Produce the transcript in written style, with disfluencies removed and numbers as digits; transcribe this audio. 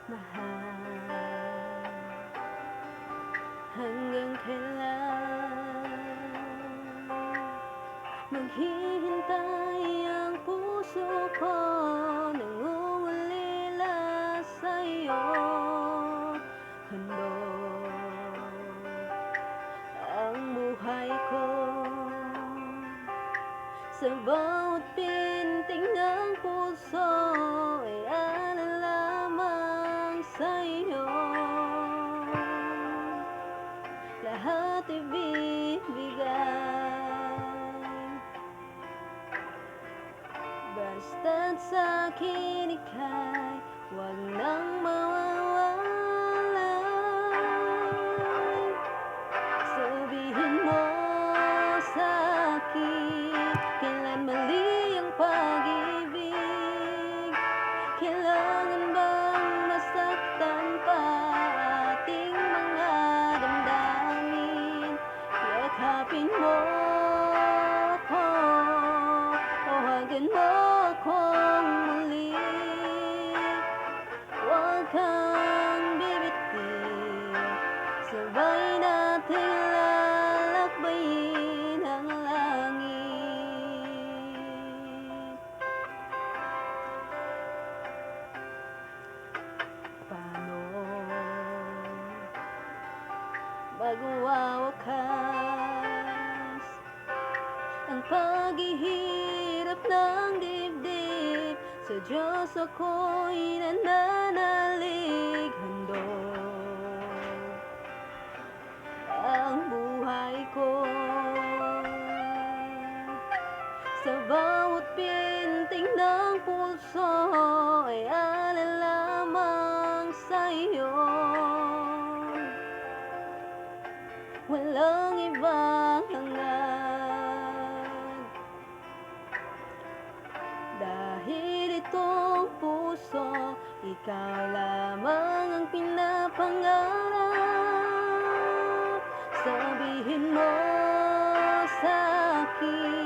mahal? Hanggang kailan maghihintay ang puso ko? Nangungulila sa'yo, handog ang buhay ko. Sa bawat pintig ng puso ay lamang sa'yo. Lahat ibibigay, basta't sa'kin ika'y huwag nang mawawalay. Sabihin mo sa'kin, kailan mali ang pag-ibig? Kailangan bang masaktan pa ating mga damdamin? Yakapin mo ko o hagan mo akong muli. Huwag kang bibitin, sabay nating lalakbayin ang langit. Paano magwawakas ang paghihirap ng dibdib? Sa Diyos ako'y nananalig, handog ang buhay ko. Sa bawat pintig ng puso ay lamang sa'yo. Walang ibang hangad, dahil itong puso, ikaw lamang ang pinapangarap. Sabihin mo sa'kin,